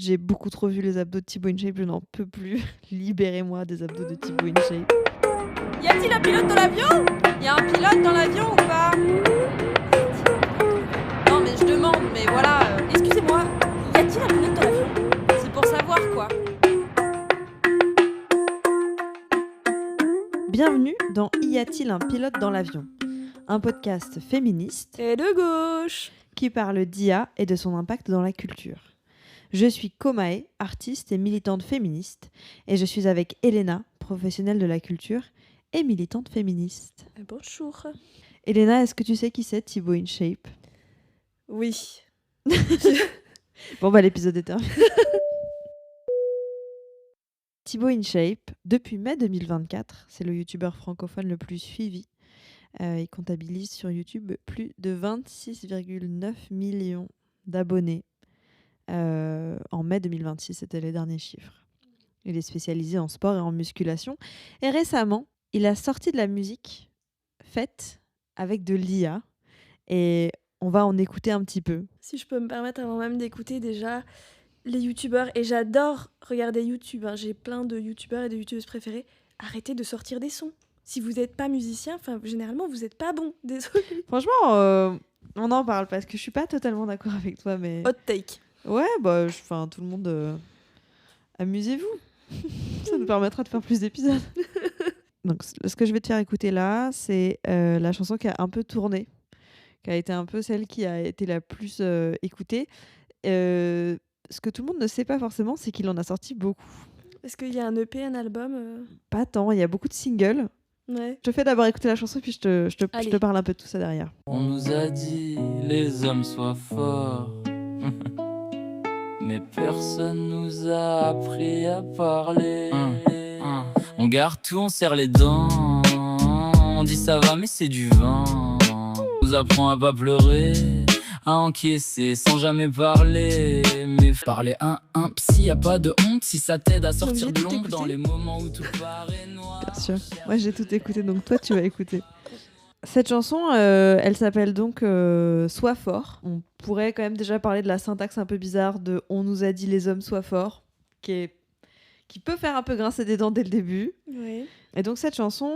J'ai beaucoup trop vu les abdos de Thibaut InShape, je n'en peux plus. Libérez-moi des abdos de Thibaut InShape. Y a-t-il un pilote dans l'avion? Y a un pilote dans l'avion ou pas? Non mais je demande, mais voilà, excusez-moi, y a-t-il un pilote dans l'avion? C'est pour savoir quoi. Bienvenue dans Y a-t-il un pilote dans l'avion? Un podcast féministe Et de gauche. qui parle d'IA et de son impact dans la culture. Je suis Komae, artiste et militante féministe, et je suis avec Elena, professionnelle de la culture et militante féministe. Bonjour. Elena, est-ce que tu sais qui c'est Thibaut InShape? Oui. Bon bah l'épisode est terminé. Thibaut InShape, depuis mai 2024, c'est le youtubeur francophone le plus suivi. Il comptabilise sur YouTube plus de 26,9 millions d'abonnés. En mai 2026, c'était les derniers chiffres. Il est spécialisé en sport et en musculation. Et récemment, il a sorti de la musique faite avec de l'IA. Et on va en écouter un petit peu. Si je peux me permettre avant même d'écouter déjà les youtubeurs, et j'adore regarder YouTube, hein. J'ai plein de youtubeurs et de youtubeuses préférées. Arrêtez de sortir des sons. Si vous n'êtes pas musicien, généralement vous n'êtes pas bon. Désolée. Franchement, on en parle parce que je suis pas totalement d'accord avec toi, mais Hot take. ouais, bah, tout le monde, amusez-vous. Ça nous permettra de faire plus d'épisodes. Donc, ce que je vais te faire écouter là, c'est la chanson qui a un peu tourné, qui a été un peu celle qui a été la plus écoutée. Ce que tout le monde ne sait pas forcément, c'est qu'il en a sorti beaucoup. Est-ce qu'il y a un EP, un album Pas tant, il y a beaucoup de singles. Ouais. Je te fais d'abord écouter la chanson, puis je te Allez. parle un peu de tout ça derrière. On nous a dit les hommes soient forts, mais personne nous a appris à parler. On garde tout, on serre les dents, on dit ça va mais c'est du vent. On nous apprend à pas pleurer, à encaisser sans jamais parler. Mais parler un psy, y a pas de honte si ça t'aide à sortir obligé de de l'ombre t'écouter dans les moments où tout paraît noir. Bien sûr. Moi, j'ai tout écouté, donc toi, tu vas écouter. Cette chanson, elle s'appelle donc Sois fort. On pourrait quand même déjà parler de la syntaxe un peu bizarre de On nous a dit les hommes soient forts, qui peut faire un peu grincer des dents dès le début. Ouais. Et donc cette chanson,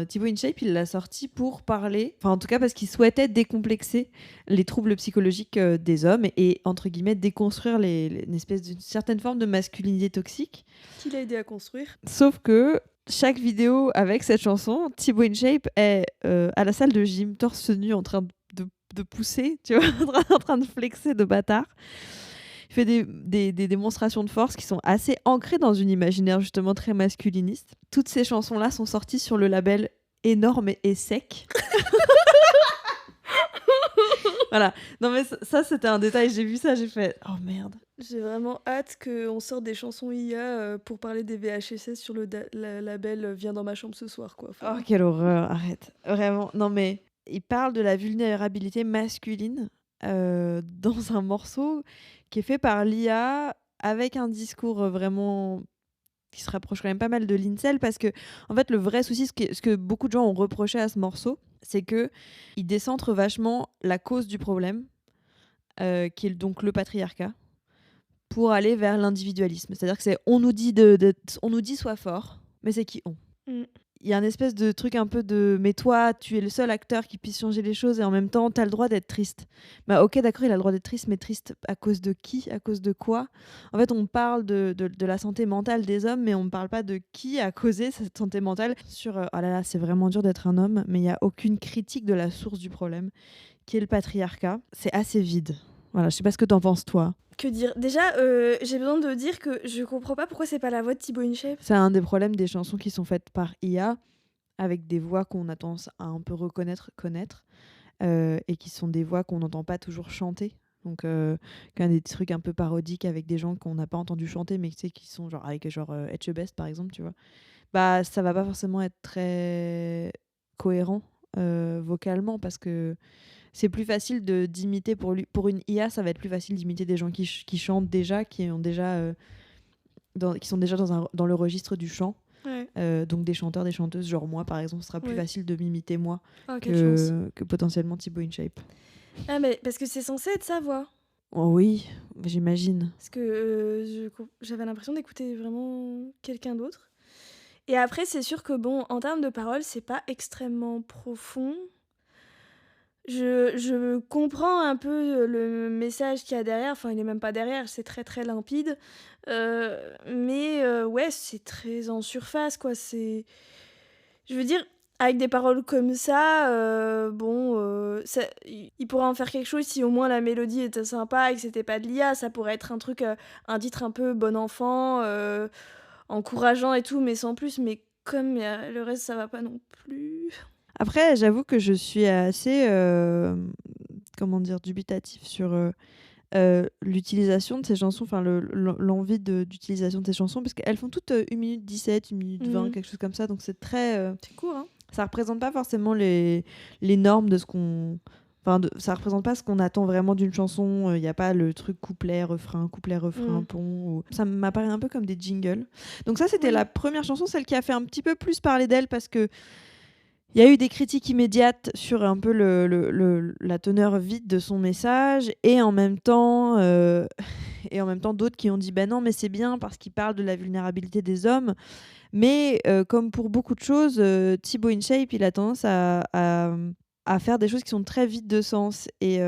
Thibaut InShape, il l'a sortie pour parler, enfin en tout cas parce qu'il souhaitait décomplexer les troubles psychologiques des hommes et entre guillemets déconstruire une espèce d'une certaine forme de masculinité toxique. Qui l'a aidé à construire? Sauf que chaque vidéo avec cette chanson, Thibaut InShape est à la salle de gym, torse nu, en train de pousser, tu vois, en train de flexer de bâtard. Il fait des démonstrations de force qui sont assez ancrées dans une imaginaire justement très masculiniste. Toutes ces chansons-là sont sorties sur le label Énorme et Sec. Voilà. Non mais ça c'était un détail, j'ai vu ça, j'ai fait « Oh merde ». J'ai vraiment hâte qu'on sorte des chansons IA pour parler des VHS sur le label Viens dans ma chambre ce soir, quoi. Oh quelle horreur, arrête. Vraiment, non mais il parle de la vulnérabilité masculine dans un morceau qui est fait par l'IA avec un discours vraiment qui se rapproche quand même pas mal de l'Incel parce que en fait le vrai souci, ce que beaucoup de gens ont reproché à ce morceau, c'est que il décentre vachement la cause du problème, qui est donc le patriarcat, pour aller vers l'individualisme. C'est-à-dire que c'est on nous dit on nous dit sois fort, mais c'est qui on. Il y a un espèce de truc un peu de mais toi tu es le seul acteur qui puisse changer les choses et en même temps t'as le droit d'être triste. Bah ok d'accord, il a le droit d'être triste, mais triste à cause de qui, à cause de quoi? En fait on parle de la santé mentale des hommes, mais on ne parle pas de qui a causé cette santé mentale. Oh là là, c'est vraiment dur d'être un homme, mais il n'y a aucune critique de la source du problème qui est le patriarcat. C'est assez vide. Voilà, je sais pas ce que t'en penses toi. Que dire? Déjà, j'ai besoin de dire que je comprends pas pourquoi c'est pas la voix de Thibaut InShape. C'est un des problèmes des chansons qui sont faites par IA, avec des voix qu'on a tendance à un peu connaître, et qui sont des voix qu'on n'entend pas toujours chanter. Donc, quand des trucs un peu parodiques avec des gens qu'on n'a pas entendu chanter, mais tu sais, qui sont genre avec Etchebest par exemple, tu vois. Bah, ça va pas forcément être très cohérent vocalement parce que c'est plus facile d'imiter pour une IA, ça va être plus facile d'imiter des gens qui chantent déjà, qui sont déjà dans le registre du chant. Ouais. Donc des chanteurs, des chanteuses, genre moi par exemple, ce sera plus Ouais. facile de m'imiter moi Oh, quelle chance. que potentiellement Thibaut InShape. Ah, mais parce que c'est censé être sa voix. Oh oui, j'imagine. Parce que j'avais l'impression d'écouter vraiment quelqu'un d'autre. Et après, c'est sûr que bon, en termes de paroles, c'est pas extrêmement profond. Je comprends un peu le message qu'il y a derrière. Enfin, il est même pas derrière, c'est très très limpide. Mais ouais, c'est très en surface, quoi. Je veux dire, avec des paroles comme ça, bon, il pourrait en faire quelque chose si au moins la mélodie était sympa et que c'était pas de l'IA. Ça pourrait être un truc, un titre un peu bon enfant, encourageant et tout, mais sans plus. Mais comme le reste, ça va pas non plus. Après, j'avoue que je suis assez, comment dire, dubitatif sur l'utilisation de ces chansons, enfin l'envie d'utilisation de ces chansons, parce qu'elles font toutes 1 minute 17, 1 minute 20, quelque chose comme ça, donc c'est très... C'est court, hein. ça représente pas forcément les normes de ce qu'on... Enfin, ça représente pas ce qu'on attend vraiment d'une chanson. Il n'y a pas le truc couplet, refrain, pont. Ça m'apparaît un peu comme des jingles. Donc ça, c'était la première chanson, celle qui a fait un petit peu plus parler d'elle, parce que il y a eu des critiques immédiates sur un peu la teneur vide de son message, et en même temps d'autres qui ont dit bah non, mais c'est bien parce qu'il parle de la vulnérabilité des hommes. Mais comme pour beaucoup de choses, Thibaut InShape, il a tendance à faire des choses qui sont très vides de sens et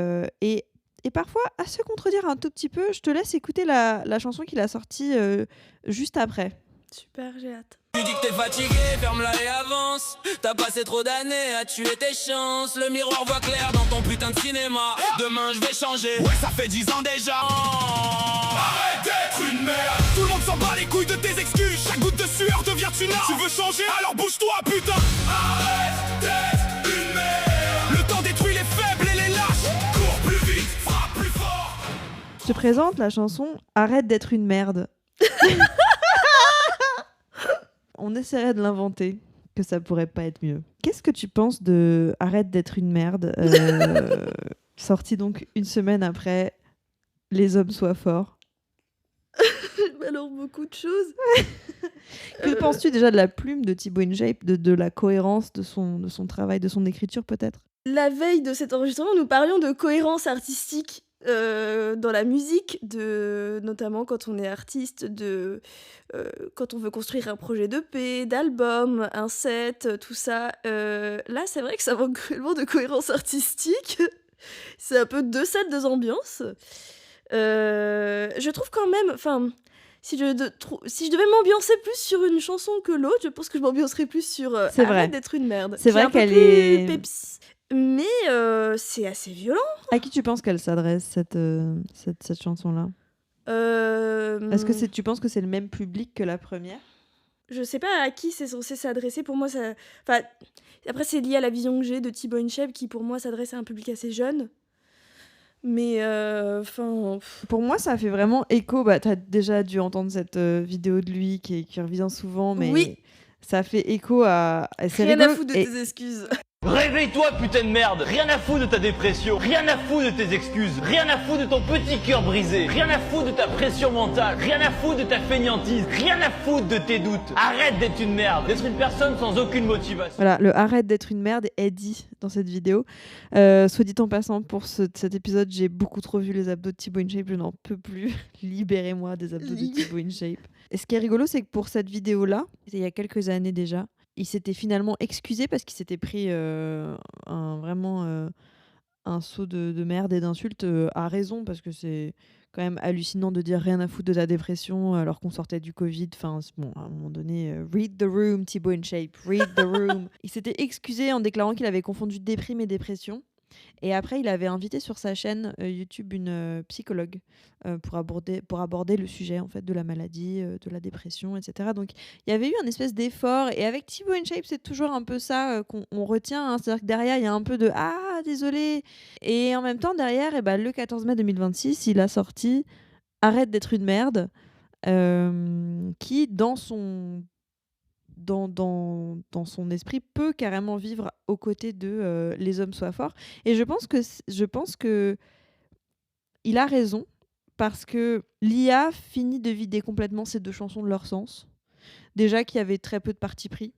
parfois à se contredire un tout petit peu. Je te laisse écouter la chanson qu'il a sortie juste après. Super, j'ai hâte. Tu dis que t'es fatigué, ferme-la et avance. T'as passé trop d'années à tuer tes chances. Le miroir voit clair dans ton putain de cinéma. Demain je vais changer, ouais ça fait 10 ans déjà. Arrête d'être une merde. Tout le monde s'en bat les couilles de tes excuses. Chaque goutte de sueur devient une arme. Tu veux changer, alors bouge-toi putain. Arrête d'être une merde. Le temps détruit les faibles et les lâches. Cours plus vite, frappe plus fort. Je te présente la chanson Arrête d'être une merde. On essaierait de l'inventer, que ça pourrait pas être mieux. Qu'est-ce que tu penses de Arrête d'être une merde, sorti donc 1 semaine après Les hommes soient forts? Alors, beaucoup de choses. Que penses-tu déjà de la plume de Thibaut InShape, de la cohérence de son travail, de son écriture peut-être? La veille de cet enregistrement, nous parlions de cohérence artistique dans la musique, notamment quand on est artiste, quand on veut construire un projet d'EP, d'album, un set, tout ça. Là, c'est vrai que ça manque cruellement de cohérence artistique. C'est un peu 2 sets, 2 ambiances. Je trouve quand même... Enfin, si je devais m'ambiancer plus sur une chanson que l'autre, je pense que je m'ambiancerais plus sur C'est vrai. Arrête d'être une merde. C'est qui vrai un peu qu'elle plus est... peps. Mais c'est assez violent. À qui tu penses qu'elle s'adresse, cette chanson-là? Est-ce que tu penses que c'est le même public que la première? Je sais pas à qui c'est censé s'adresser. Pour moi, ça... Enfin, après, c'est lié à la vision que j'ai de Thibaut InShape, qui pour moi s'adresse à un public assez jeune. Mais enfin... Pour moi, ça fait vraiment écho. Bah, t'as déjà dû entendre cette vidéo de lui qui revient souvent, mais Oui. ça fait écho à... c'est Rien à rigolo. foutre de Et- tes excuses. Réveille-toi putain de merde. Rien à foutre de ta dépression. Rien à foutre de tes excuses. Rien à foutre de ton petit cœur brisé. Rien à foutre de ta pression mentale. Rien à foutre de ta fainéantise. Rien à foutre de tes doutes. Arrête d'être une merde. D'être une personne sans aucune motivation. Voilà, le Arrête d'être une merde est dit dans cette vidéo. Soit dit en passant, pour cet épisode, j'ai beaucoup trop vu les abdos de Thibaut InShape, je n'en peux plus. Libérez-moi des abdos de Thibaut InShape. Et ce qui est rigolo, c'est que pour cette vidéo-là, c'était il y a quelques années déjà, il s'était finalement excusé parce qu'il s'était pris vraiment un saut de merde et d'insultes à raison, parce que c'est quand même hallucinant de dire rien à foutre de ta dépression alors qu'on sortait du Covid. Enfin, bon, à un moment donné, read the room, Thibaut InShape, read the room. Il s'était excusé en déclarant qu'il avait confondu déprime et dépression. Et après, il avait invité sur sa chaîne YouTube une psychologue pour aborder le sujet en fait de la maladie, de la dépression, etc. Donc, il y avait eu un espèce d'effort. Et avec Thibaut InShape, c'est toujours un peu ça qu'on retient. Hein. C'est-à-dire que derrière, il y a un peu de « Ah, désolé !» Et en même temps, derrière, le 14 mai 2026, il a sorti « Arrête d'être une merde », qui, dans son esprit, peut carrément vivre aux côtés de Les hommes soient forts. Et je pense que il a raison, parce que l'IA finit de vider complètement ces 2 chansons de leur sens. Déjà qu'il y avait très peu de parti pris.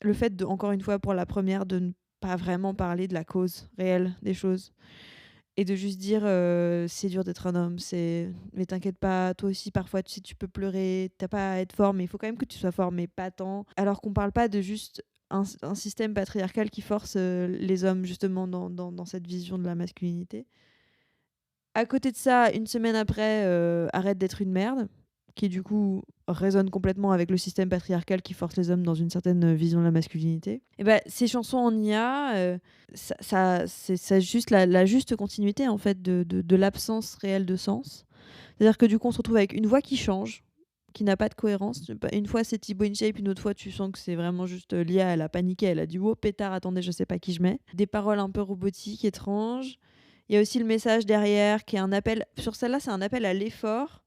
Le fait encore une fois, pour la première, de ne pas vraiment parler de la cause réelle des choses. et de juste dire c'est dur d'être un homme, mais t'inquiète pas, toi aussi parfois tu peux pleurer, t'as pas à être fort, mais il faut quand même que tu sois fort, mais pas tant. Alors qu'on parle pas de juste un système patriarcal qui force les hommes justement dans cette vision de la masculinité. À côté de ça, une semaine après, Arrête d'être une merde, qui du coup résonne complètement avec le système patriarcal qui force les hommes dans une certaine vision de la masculinité. Et ben ces chansons en IA, c'est juste la juste continuité en fait de l'absence réelle de sens. C'est-à-dire que du coup on se retrouve avec une voix qui change, qui n'a pas de cohérence. Une fois c'est Thibaut InShape, une autre fois tu sens que c'est vraiment juste l'IA, elle a paniqué, elle a dit oh pétard, attendez, je sais pas qui je mets. Des paroles un peu robotiques, étranges. Il y a aussi le message derrière qui est un appel. Sur celle-là, c'est un appel à l'effort.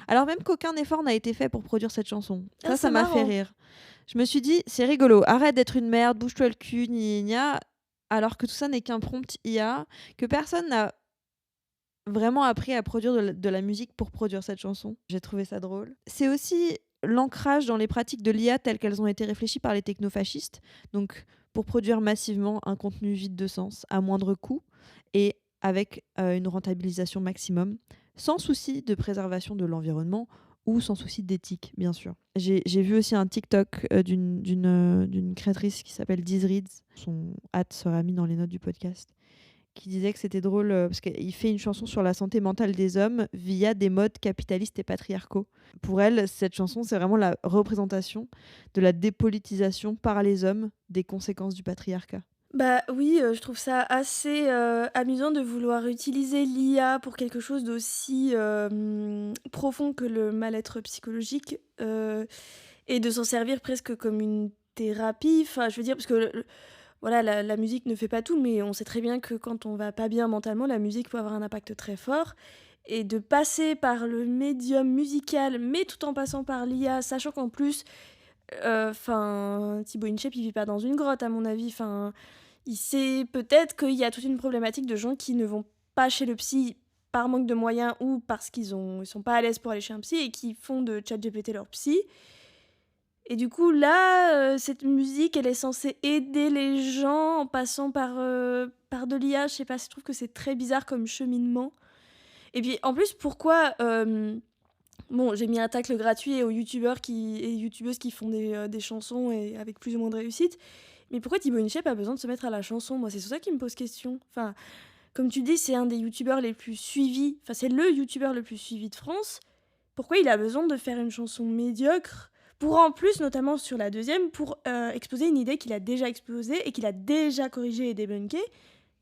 Alors même qu'aucun effort n'a été fait pour produire cette chanson. Ça c'est m'a fait marrant. rire. Je me suis dit, c'est rigolo, arrête d'être une merde, bouge-toi le cul, gna gna. Alors que tout ça n'est qu'un prompt IA, que personne n'a vraiment appris à produire de la musique pour produire cette chanson. J'ai trouvé ça drôle. C'est aussi l'ancrage dans les pratiques de l'IA telles qu'elles ont été réfléchies par les technofascistes. Donc, pour produire massivement un contenu vide de sens à moindre coût et avec une rentabilisation maximum, sans souci de préservation de l'environnement ou sans souci d'éthique, bien sûr. J'ai vu aussi un TikTok d'une créatrice qui s'appelle Dizreads. Son hâte sera mis dans les notes du podcast, qui disait que c'était drôle parce qu'il fait une chanson sur la santé mentale des hommes via des modes capitalistes et patriarcaux. Pour elle, cette chanson, c'est vraiment la représentation de la dépolitisation par les hommes des conséquences du patriarcat. Bah oui, je trouve ça assez amusant de vouloir utiliser l'IA pour quelque chose d'aussi profond que le mal-être psychologique et de s'en servir presque comme une thérapie. Enfin, je veux dire, parce que voilà, la musique ne fait pas tout, mais on sait très bien que quand on va pas bien mentalement, la musique peut avoir un impact très fort. Et de passer par le médium musical, mais tout en passant par l'IA, sachant qu'en plus, Thibaut InShape, il vit pas dans une grotte, à mon avis. Enfin, il sait peut-être qu'il y a toute une problématique de gens qui ne vont pas chez le psy par manque de moyens ou parce qu'ils sont pas à l'aise pour aller chez un psy et qui font de ChatGPT leur psy. Et du coup, là, cette musique, elle est censée aider les gens en passant par de l'IA. Je sais pas, je trouve que c'est très bizarre comme cheminement. Et puis, en plus, pourquoi... bon, j'ai mis un tacle gratuit aux youtubeurs et youtubeuses qui font des chansons et avec plus ou moins de réussite. Mais pourquoi Thibaut InShape a besoin de se mettre à la chanson? Moi, c'est sur ça qui me pose question. Enfin, comme tu dis, c'est un des youtubeurs les plus suivis. Enfin, c'est le youtubeur le plus suivi de France. Pourquoi il a besoin de faire une chanson médiocre pour en plus, notamment sur la deuxième, pour exposer une idée qu'il a déjà exposée et qu'il a déjà corrigée et débunkée?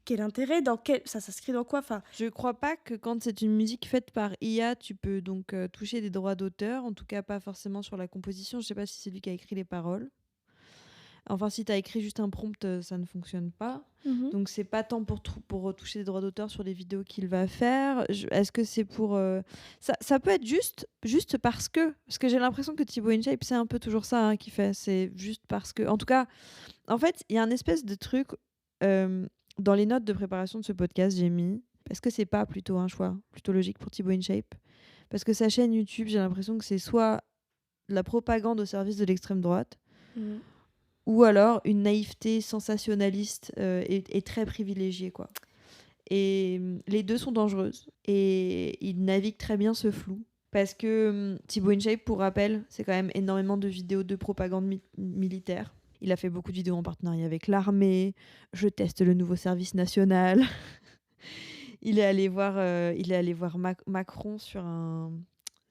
Quel intérêt? Ça s'inscrit dans quoi? Enfin, Je crois pas que quand c'est une musique faite par IA, tu peux donc toucher des droits d'auteur, en tout cas pas forcément sur la composition. Je sais pas si c'est lui qui a écrit les paroles. Enfin, si tu as écrit juste un prompt, ça ne fonctionne pas. Donc, c'est pas tant pour toucher des droits d'auteur sur les vidéos qu'il va faire. Est-ce que c'est pour... Ça peut être juste parce que... Parce que j'ai l'impression que Thibaut InShape, c'est un peu toujours ça hein, qu'il fait. C'est juste parce que... En tout cas, en fait, il y a un espèce de truc... dans les notes de préparation de ce podcast, j'ai mis... Est-ce que c'est pas plutôt un choix plutôt logique pour Thibaut InShape? Parce que sa chaîne YouTube, j'ai l'impression que c'est soit de la propagande au service de l'extrême droite, ou alors une naïveté sensationnaliste et très privilégiée, quoi. Et les deux sont dangereuses. Et il navigue très bien ce flou. Parce que Thibaut InShape, pour rappel, c'est quand même énormément de vidéos de propagande militaire. Il a fait beaucoup de vidéos en partenariat avec l'armée. Je teste le nouveau service national. Il est allé voir Macron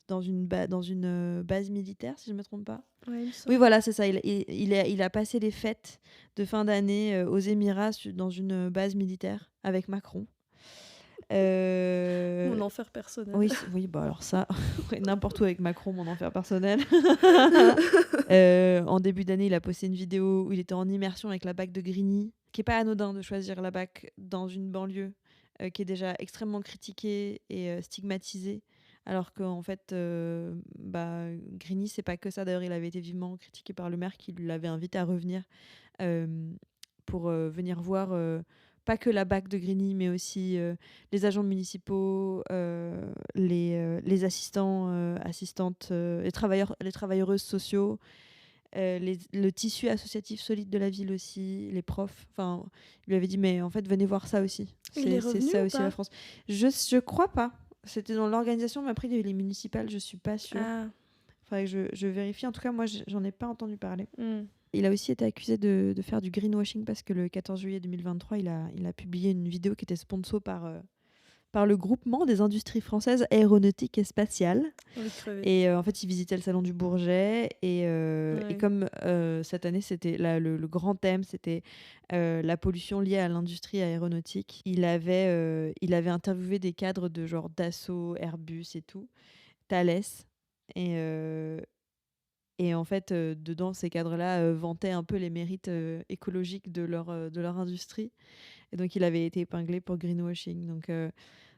dans une base militaire, si je ne me trompe pas. ouais, Oui, voilà, c'est ça. Il a passé les fêtes de fin d'année aux Émirats dans une base militaire avec Macron. mon enfer personnel. Oui, bah alors ça, n'importe où avec Macron, mon enfer personnel. En début d'année, il a posté une vidéo où il était en immersion avec la BAC de Grigny, qui est pas anodin de choisir la BAC dans une banlieue qui est déjà extrêmement critiquée et stigmatisée. Alors qu'en fait, Grigny, c'est pas que ça. D'ailleurs, il avait été vivement critiqué par le maire qui l'avait invité à revenir pour venir voir pas que la BAC de Grigny, mais aussi les agents municipaux, les assistants, assistantes, les travailleuses sociaux, le tissu associatif solide de la ville aussi, les profs. Enfin, il lui avait dit, mais en fait, venez voir ça aussi. Il est C'est revenu ça ou aussi pas? la France. Je crois pas. C'était dans l'organisation, mais après, il y a eu les municipales, je suis pas sûre. Ah. Faudrait que je vérifie. En tout cas, moi, j'en ai pas entendu parler. Hmm. Il a aussi été accusé de faire du greenwashing parce que le 14 juillet 2023, il a publié une vidéo qui était sponsor par le groupement des industries françaises aéronautiques et spatiales. Envie de crever. Et en fait, il visitait le salon du Bourget. Et Ouais. comme cette année, c'était le grand thème, c'était la pollution liée à l'industrie aéronautique. Il avait interviewé des cadres de genre Dassault, Airbus et tout, Thales. Et en fait, dedans, ces cadres-là vantaient un peu les mérites écologiques de leur industrie. Et donc, il avait été épinglé pour greenwashing. Donc,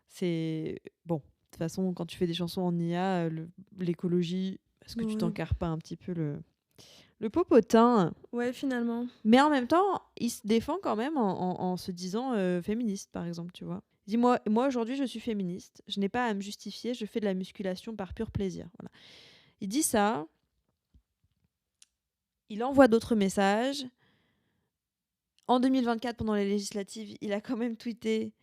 c'est... Bon, de toute façon, quand tu fais des chansons en IA, l'écologie, est-ce que tu Ouais. t'encarres pas un petit peu le popotin? Ouais, finalement. Mais en même temps, il se défend quand même en se disant féministe, par exemple, tu vois. Il dit, moi aujourd'hui, je suis féministe. Je n'ai pas à me justifier. Je fais de la musculation par pur plaisir. Voilà. Il dit ça. Il envoie d'autres messages. En 2024, pendant les législatives, il a quand même tweeté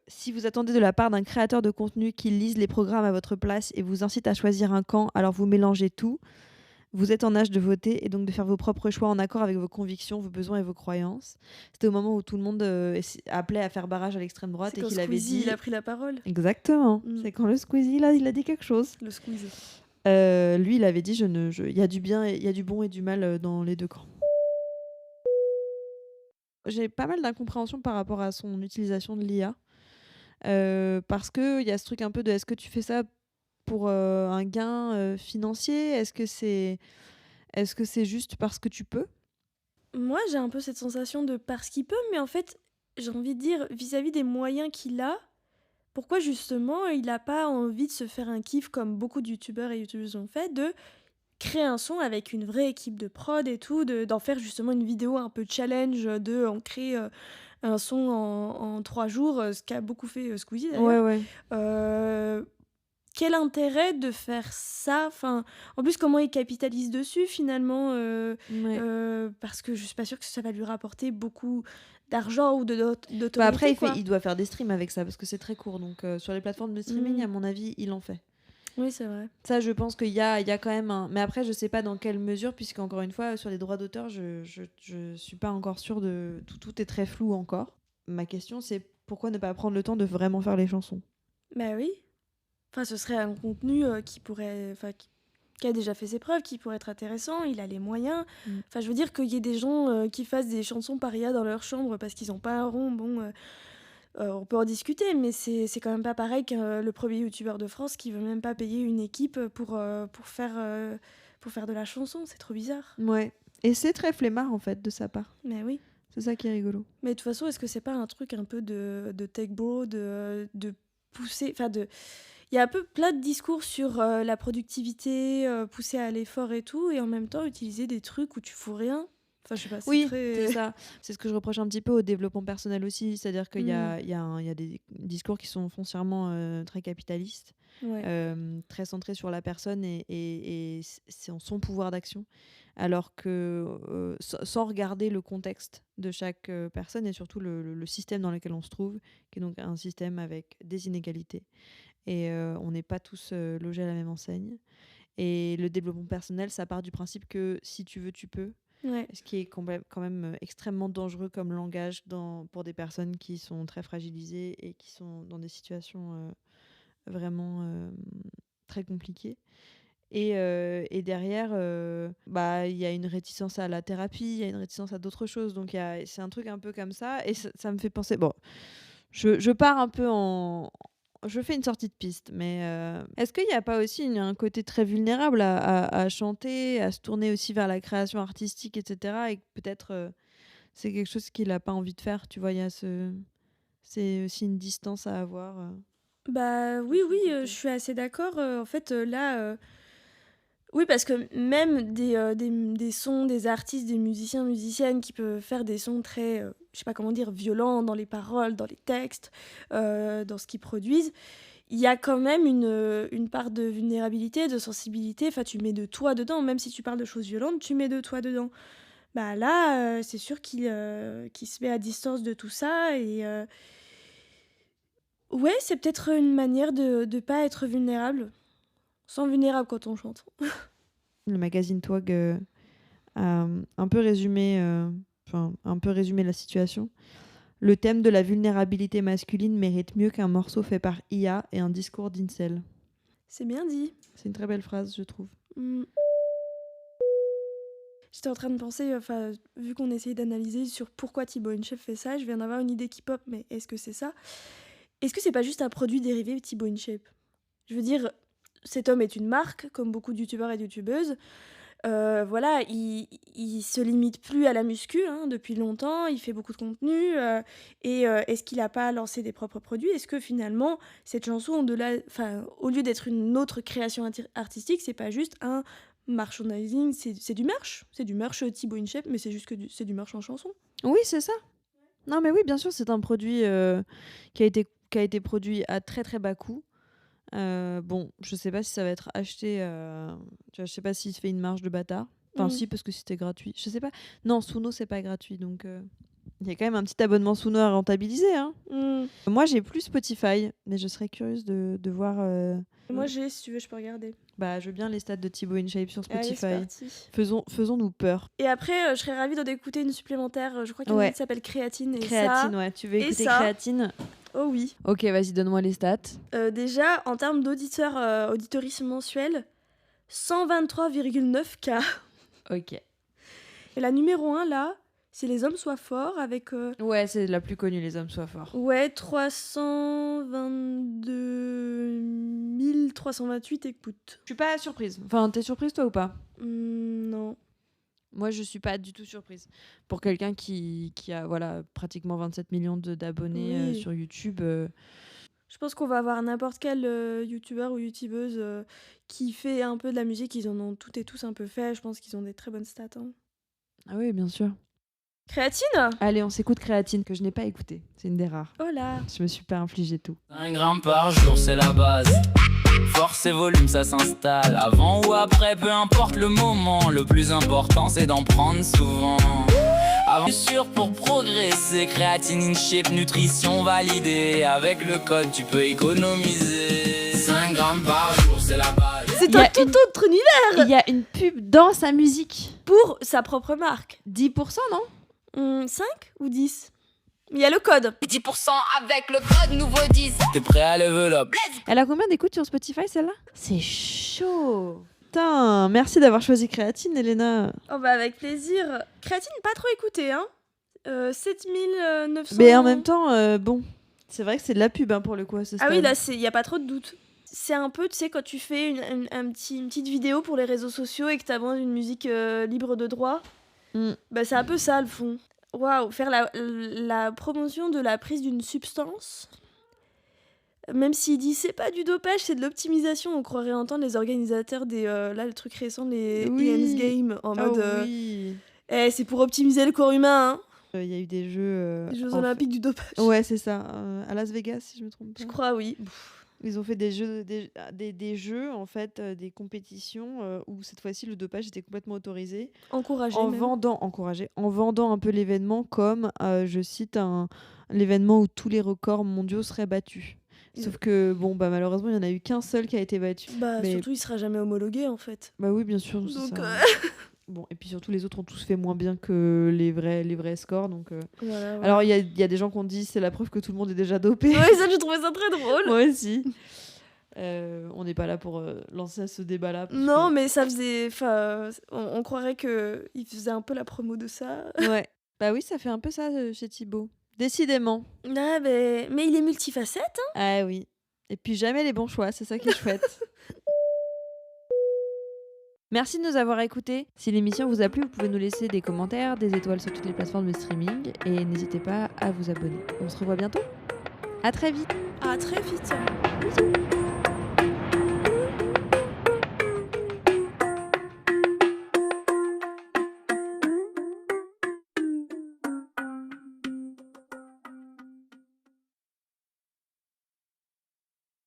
si vous attendez de la part d'un créateur de contenu qu'il lise les programmes à votre place et vous incite à choisir un camp, alors vous mélangez tout. Vous êtes en âge de voter et donc de faire vos propres choix en accord avec vos convictions, vos besoins et vos croyances. C'était au moment où tout le monde appelait à faire barrage à l'extrême droite C'est et quand qu'il avait Squeezie, dit... il a pris la parole. Exactement. Mm. C'est quand le Squeezie, là, il a dit quelque chose. Le Squeezie. Lui, il avait dit il y a du bien, il y a du bon et du mal dans les deux camps. J'ai pas mal d'incompréhension par rapport à son utilisation de l'IA. Parce qu'il y a ce truc un peu de est-ce que tu fais ça pour un gain financier? Est-ce que c'est juste parce que tu peux? Moi, j'ai un peu cette sensation de parce qu'il peut, mais en fait, j'ai envie de dire, vis-à-vis des moyens qu'il a, pourquoi justement il n'a pas envie de se faire un kiff comme beaucoup de youtubeurs et youtubeuses ont fait, de créer un son avec une vraie équipe de prod et tout, d'en faire justement une vidéo un peu challenge, de en créer un son en 3 jours, ce qu'a beaucoup fait Squeezie d'ailleurs. Ouais. Quel intérêt de faire ça? Enfin, en plus, comment il capitalise dessus finalement? Ouais. Parce que je suis pas sûre que ça va lui rapporter beaucoup d'argent ou d'autorité. Bah après, quoi. il doit faire des streams avec ça parce que c'est très court. Donc sur les plateformes de streaming, à mon avis, il en fait. Oui, c'est vrai. Ça, je pense qu'il y a quand même un... Mais après, je sais pas dans quelle mesure, puisqu'encore une fois, sur les droits d'auteur, je suis pas encore sûre de... Tout est très flou encore. Ma question, c'est pourquoi ne pas prendre le temps de vraiment faire les chansons? Bah oui. Enfin, ce serait un contenu qui pourrait... Enfin, qui a déjà fait ses preuves, qui pourrait être intéressant, il a les moyens. Enfin, je veux dire qu'il y ait des gens qui fassent des chansons par IA dans leur chambre parce qu'ils ont pas un rond, bon... on peut en discuter, mais c'est quand même pas pareil que le premier youtubeur de France qui veut même pas payer une équipe pour faire de la chanson. C'est trop bizarre. Ouais. Et c'est très flemmard, en fait, de sa part. Mais oui. C'est ça qui est rigolo. Mais de toute façon, est-ce que c'est pas un truc un peu de tech bro, de pousser... Enfin, il y a un peu plein de discours sur la productivité, pousser à l'effort et tout, et en même temps utiliser des trucs où tu fous rien. Enfin, je sais pas, c'est Oui, très... c'est ça. C'est ce que je reproche un petit peu au développement personnel aussi. C'est-à-dire qu'il y a des discours qui sont foncièrement très capitalistes, Ouais. très centrés sur la personne et son pouvoir d'action. Alors que sans regarder le contexte de chaque personne et surtout le système dans lequel on se trouve, qui est donc un système avec des inégalités. Et on n'est pas tous logés à la même enseigne. Et le développement personnel, ça part du principe que si tu veux, tu peux. Ouais. Ce qui est quand même extrêmement dangereux comme langage pour des personnes qui sont très fragilisées et qui sont dans des situations vraiment très compliquées. Et derrière, il y a une réticence à la thérapie, il y a une réticence à d'autres choses. Donc c'est un truc un peu comme ça. Et ça me fait penser... Bon, je pars un peu je fais une sortie de piste, mais est-ce qu'il n'y a pas aussi un côté très vulnérable à chanter, à se tourner aussi vers la création artistique, etc. Et que peut-être c'est quelque chose qu'il n'a pas envie de faire, tu vois, c'est aussi une distance à avoir. Bah oui, je suis assez d'accord. En fait, là... Oui, parce que même des sons, des artistes, des musiciens, musiciennes qui peuvent faire des sons très, je sais pas comment dire, violents dans les paroles, dans les textes, dans ce qu'ils produisent, il y a quand même une part de vulnérabilité, de sensibilité. Enfin, tu mets de toi dedans. Même si tu parles de choses violentes, tu mets de toi dedans. Bah là, c'est sûr qu'il se met à distance de tout ça. Et ouais, c'est peut-être une manière de ne pas être vulnérable. Sans vulnérable quand on chante. Le magazine Twag a un peu résumé la situation. Le thème de la vulnérabilité masculine mérite mieux qu'un morceau fait par IA et un discours d'incel. C'est bien dit. C'est une très belle phrase, je trouve. J'étais en train de penser, vu qu'on essayait d'analyser sur pourquoi Thibaut InShape fait ça, je viens d'avoir une idée qui pop, mais est-ce que c'est ça ? Est-ce que c'est pas juste un produit dérivé Thibaut InShape ? Je veux dire, cet homme est une marque, comme beaucoup de youtubeurs et de youtubeuses. Voilà, il se limite plus à la muscu depuis longtemps, il fait beaucoup de contenu. Est-ce qu'il n'a pas lancé des propres produits ? Est-ce que finalement, cette chanson, au lieu d'être une autre création artistique, c'est pas juste un merchandising, c'est du merch. C'est du merch Thibaut InShape, mais c'est juste que c'est du merch en chanson. Oui, c'est ça. Non, mais oui, bien sûr, c'est un produit qui a été produit à très très bas coût. Bon, je sais pas si ça va être acheté. Je sais pas s'il se fait une marge de bâtard. Enfin, si, parce que c'était gratuit. Je sais pas. Non, Suno, c'est pas gratuit. Donc, il y a quand même un petit abonnement Suno à rentabiliser. Hein. Moi, j'ai plus Spotify, mais je serais curieuse de voir. Moi, si tu veux, je peux regarder. Bah, je veux bien les stats de Thibaut InShape sur Spotify. Allez, c'est parti. Faisons-nous peur. Et après, je serais ravie d'en écouter une supplémentaire. Je crois qu'il y en a une qui s'appelle Créatine. Créatine, ouais. Tu veux écouter Créatine ? Oh oui. Ok, vas-y, donne-moi les stats. Déjà, en termes d'auditeurs, auditorisme mensuel, 123,9K. Ok. Et la numéro 1, là, c'est Les Hommes Soient Forts avec... Ouais, c'est la plus connue, Les Hommes Soient Forts. Ouais, 322 328 écoutes. Je suis pas surprise. Enfin, t'es surprise, toi, ou pas ? Non. Moi, je suis pas du tout surprise. Pour quelqu'un qui a pratiquement 27 millions d'abonnés sur YouTube... Je pense qu'on va avoir n'importe quel youtubeur ou youtubeuse qui fait un peu de la musique. Ils en ont toutes et tous un peu fait. Je pense qu'ils ont des très bonnes stats. Ah oui, bien sûr. Créatine ? Allez, on s'écoute Créatine, que je n'ai pas écouté. C'est une des rares. Oh là. Je me suis pas infligé tout. 1 gramme par jour, c'est la base. Force et volume, ça s'installe. Avant ou après, peu importe le moment. Le plus important, c'est d'en prendre souvent. Avant sûr pour progresser, Créatine InShape, nutrition validée. Avec le code, tu peux économiser 5 grammes par jour, c'est la base. C'est un tout autre univers. Il y a une pub dans sa musique. Pour sa propre marque. 10%, non ? 5 ou 10 ? Il y a le code. 10% avec le code nouveau 10. T'es prêt à level up? Elle a combien d'écoutes sur Spotify, celle-là ? C'est chaud. Putain, merci d'avoir choisi Créatine, Elena. Oh bah avec plaisir. Créatine, pas trop écoutée, 7900... Mais en même temps, bon, c'est vrai que c'est de la pub pour le coup à ce stade. Ah oui, là, il n'y a pas trop de doute. C'est un peu, tu sais, quand tu fais une petite vidéo pour les réseaux sociaux et que tu as une musique libre de droit, bah c'est un peu ça, le fond. Waouh, faire la promotion de la prise d'une substance, même s'il dit c'est pas du dopage, c'est de l'optimisation, on croirait entendre les organisateurs des là le truc récent, les Ian's Game, en mode c'est pour optimiser le corps humain. Il y a eu des jeux olympiques du dopage. Ouais, c'est ça, à Las Vegas si je me trompe pas. Je crois, oui. Ils ont fait des jeux en fait, des compétitions où cette fois-ci le dopage était complètement autorisé. Encouragé. En vendant un peu l'événement comme, je cite, l'événement où tous les records mondiaux seraient battus. Sauf que malheureusement il y en a eu qu'un seul qui a été battu. Surtout il sera jamais homologué en fait. Bah oui, bien sûr. Donc bon, et puis surtout les autres ont tous fait moins bien que les vrais scores, donc voilà. Alors il y a des gens qui ont dit c'est la preuve que tout le monde est déjà dopé. Ouais, ça j'ai trouvé ça très drôle. Moi aussi. On n'est pas là pour lancer ce débat là. Non, mais ça faisait, on croirait que il faisait un peu la promo de ça. Ouais. Bah oui, ça fait un peu ça chez Thibaut. Décidément. Ah, mais il est multifacette. Ah oui. Et puis jamais les bons choix, c'est ça qui est chouette. Merci de nous avoir écoutés. Si l'émission vous a plu, vous pouvez nous laisser des commentaires, des étoiles sur toutes les plateformes de streaming et n'hésitez pas à vous abonner. On se revoit bientôt. À très vite. À très vite. Bisous.